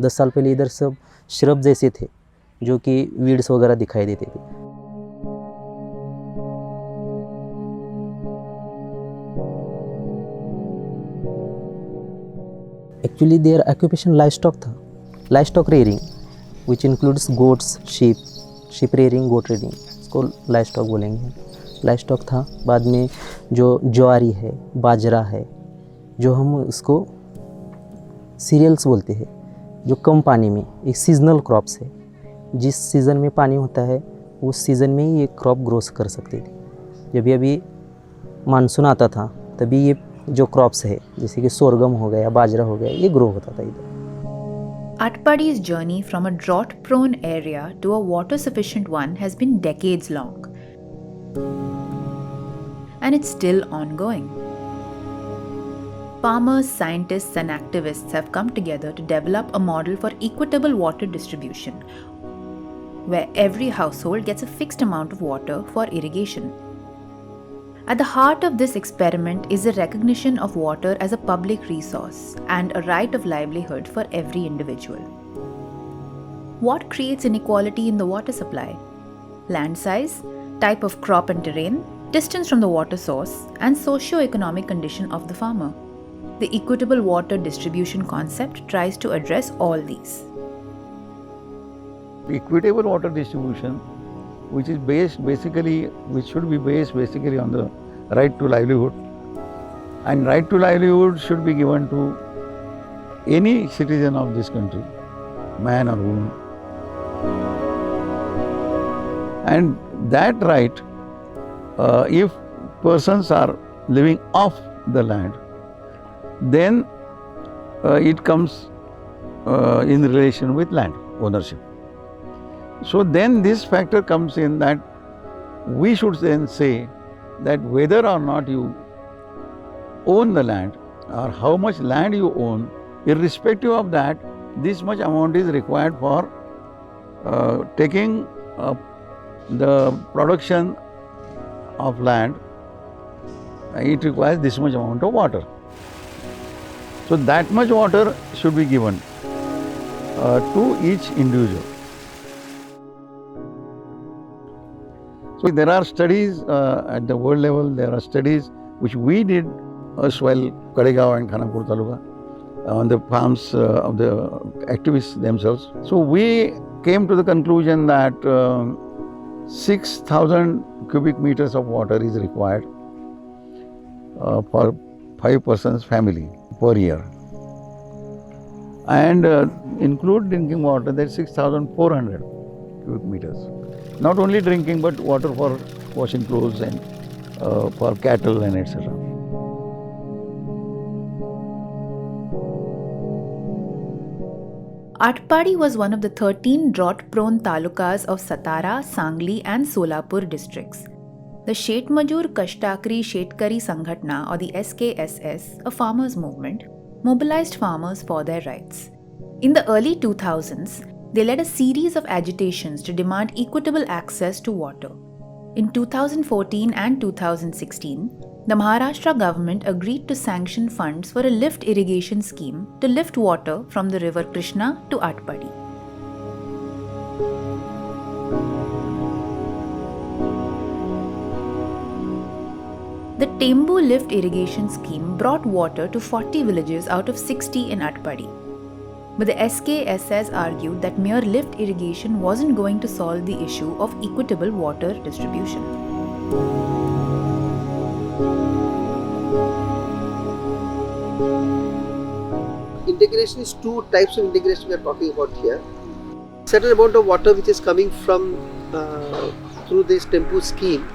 10 साल पहले इधर सब श्रब जैसे थे जो कि वीड्स वगैरह दिखाई देते थे। एक्चुअली देयर ऑक्यूपेशन लाइवस्टॉक था, livestock rearing which includes goats, sheep rearing, goat rearing, इसको लाइवस्टॉक बोलेंगे। लाइवस्टॉक था। बाद में जो ज्वारी है, बाजरा है, जो हम उसको सीरियल्स बोलते हैं, जो कम पानी में एक सीजनल क्रॉप्स है, जिस सीज़न में पानी होता है उस सीज़न में ही ये क्रॉप ग्रो कर सकते थे। जब अभी मानसून आता था तभी ये जो क्रॉप्स है जैसे कि सोरगम हो गया, बाजरा हो गया, ये ग्रो होता था इधर। Atpadi's journey from a drought-prone area to a water-sufficient one has been decades long. And it's still ongoing. Farmers, scientists, and activists have come together to develop a model for equitable water distribution, where every household gets a fixed amount of water for irrigation. At the heart of this experiment is the recognition of water as a public resource and a right of livelihood for every individual. What creates inequality in the water supply? Land size, type of crop and terrain, distance from the water source, and socio-economic condition of the farmer. The equitable water distribution concept tries to address all these. Equitable water distribution, which should be based basically on the right to livelihood, and right to livelihood should be given to any citizen of this country, man or woman. And that right, if persons are living off the land, then it comes in relation with land ownership. So then this factor comes in that we should then say that whether or not you own the land or how much land you own, irrespective of that, this much amount is required for taking the production of land. It requires this much amount of water. So that much water should be given to each individual. So there are studies at the world level, there are studies which we did as well, Karegaon and Khanapur Taluka, on the farms of the activists themselves. So we came to the conclusion that 6,000 cubic meters of water is required for 5 persons family per year. And include drinking water, that's 6,400 cubic meters. Not only drinking, but water for washing clothes and for cattle and etc. Atpadi was one of the 13 drought-prone talukas of Satara, Sangli and Solapur districts. The Shetmajur Kashtakri Shetkari Sanghatna, or the SKSS, a farmers' movement, mobilized farmers for their rights. In the early 2000s, they led a series of agitations to demand equitable access to water. In 2014 and 2016, the Maharashtra government agreed to sanction funds for a lift irrigation scheme to lift water from the river Krishna to Atpadi. The Tembu lift irrigation scheme brought water to 40 villages out of 60 in Atpadi. But the SKSS argued that mere lift irrigation wasn't going to solve the issue of equitable water distribution. Integration is two types of integration we are talking about here. Certain amount of water which is coming from through this Tempu scheme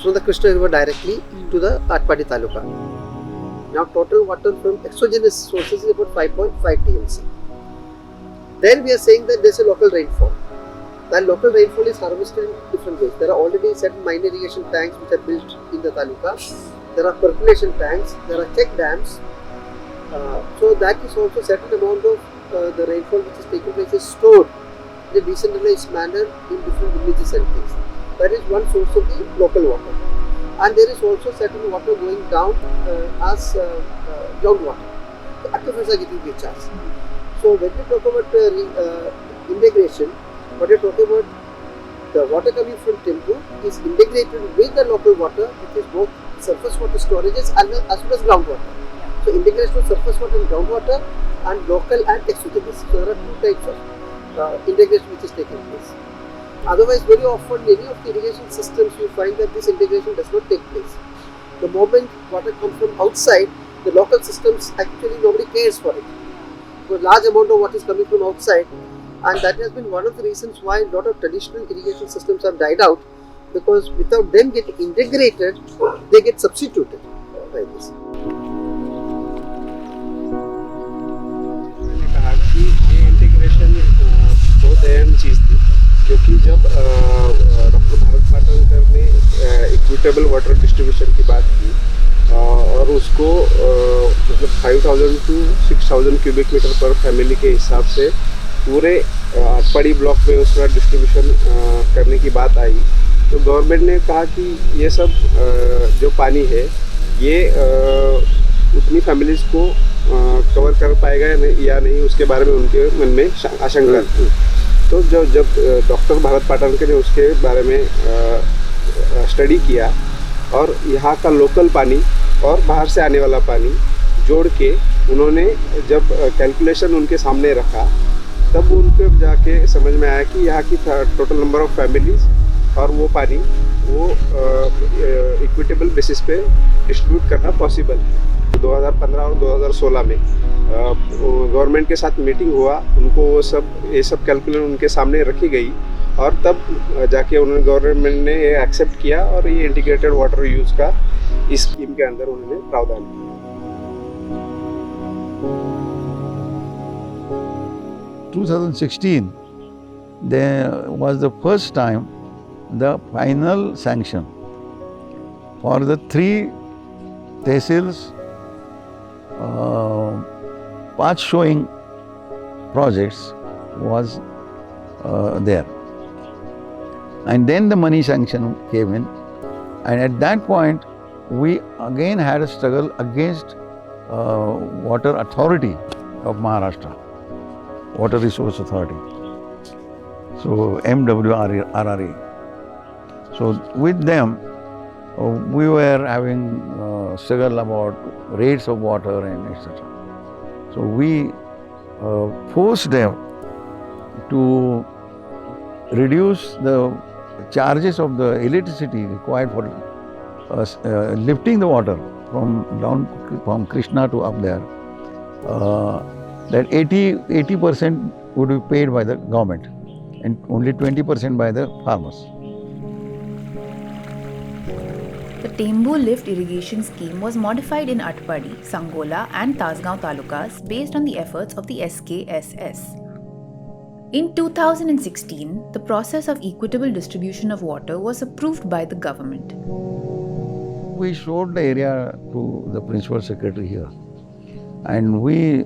from the Krishna river directly to the Atpadi Taluka. Now total water from exogenous sources is about 5.5 TMC. Then we are saying that there is a local rainfall. That local rainfall is harvested in different ways. There are already certain minor irrigation tanks which are built in the taluka. There are percolation tanks. There are check dams. So that is also certain amount of the rainfall which is taking place is stored in a decentralized manner in different villages and things. That is one source of the local water. And there is also certain water going down as groundwater. The aquifers are getting recharged. So when we talk about integration, what you're talking about, the water coming from Tempu is integrated with the local water, which is both surface water storages as well as groundwater. So integration of surface water and groundwater and local and exudative. So there are two types of integration which is taking place. Otherwise, very often many of the irrigation systems you find that this integration does not take place. The moment water comes from outside, the local systems actually nobody cares for it. So a large amount of water is coming from outside, and that has been one of the reasons why a lot of traditional irrigation systems have died out, because without them getting integrated, they get substituted by this. मैंने कहा कि ये integration बहुत अहम चीज़ थी, क्योंकि जब doctor Bharat Patankar ने इक्विटेबल वाटर डिस्ट्रीब्यूशन की बात की और उसको मतलब 5000 to 6000 क्यूबिक मीटर पर फैमिली के हिसाब से पूरे अटपाड़ी ब्लॉक में उसका डिस्ट्रीब्यूशन करने की बात आई, तो गवर्नमेंट ने कहा कि ये सब जो पानी है ये उतनी फैमिलीज़ को कवर कर पाएगा या नहीं, उसके बारे में उनके मन में आशंका थी। तो जब डॉक्टर भारत पाटनकर ने उसके बारे में स्टडी किया और यहाँ का लोकल पानी और बाहर से आने वाला पानी जोड़ के उन्होंने जब कैलकुलेशन उनके सामने रखा, तब उनको जाके समझ में आया कि यहाँ की टोटल नंबर ऑफ फैमिलीज़ और वो पानी वो इक्विटेबल बेसिस पे डिस्ट्रीब्यूट करना पॉसिबल है। 2015 और 2016 में गवर्नमेंट के साथ मीटिंग हुआ, उनको ये सब कैलकुलेशन उनके सामने रखी गई और तब जाके उन्होंने गवर्नमेंट ने ये एक्सेप्ट किया और ये इंटीग्रेटेड वाटर यूज़ का इस स्कीम के अंदर उन्होंने प्रावधान किया। 2016, there was the first time the final sanction for the 3 tehsils path showing projects was there, and then the money sanction came in, and at that point we again had a struggle against Water Authority of Maharashtra, Water Resource Authority, so MWRRA. So with them we were having struggle about rates of water and etc. So we forced them to reduce the charges of the electricity required for lifting the water from Krishna to up there. That 80% would be paid by the government and only 20% by the farmers. The Tembu lift irrigation scheme was modified in Atpadi, Sangola and Tasgaon talukas based on the efforts of the SKSS. In 2016, the process of equitable distribution of water was approved by the government. We showed the area to the principal secretary here, and we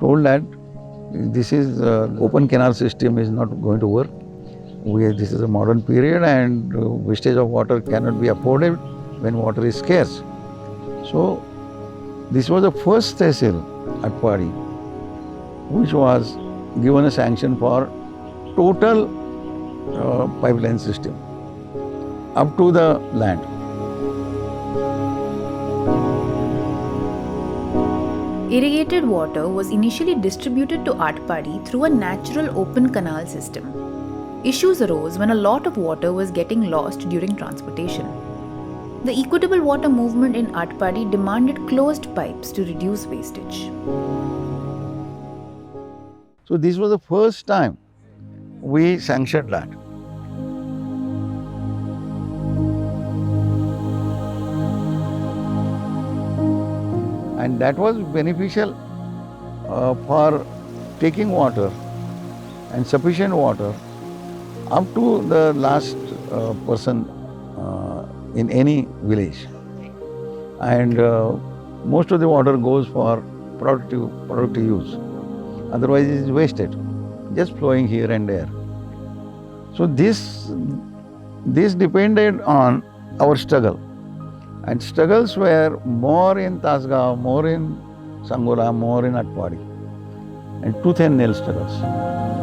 told that this is open canal system is not going to work. This is a modern period and wastage of water cannot be afforded when water is scarce. So this was the first tehsil at Atpadi which was given a sanction for total pipeline system up to the land. Irrigated water was initially distributed to Atpadi through a natural open canal system. Issues arose when a lot of water was getting lost during transportation. The equitable water movement in Atpadi demanded closed pipes to reduce wastage. So this was the first time we sanctioned that. And that was beneficial for taking water and sufficient water up to the last person in any village. And most of the water goes for productive use. Otherwise it is wasted, just flowing here and there. So this depended on our struggle. And struggles were more in Tasgaon, more in Sangola, more in Atpadi. and tooth and nail struggles.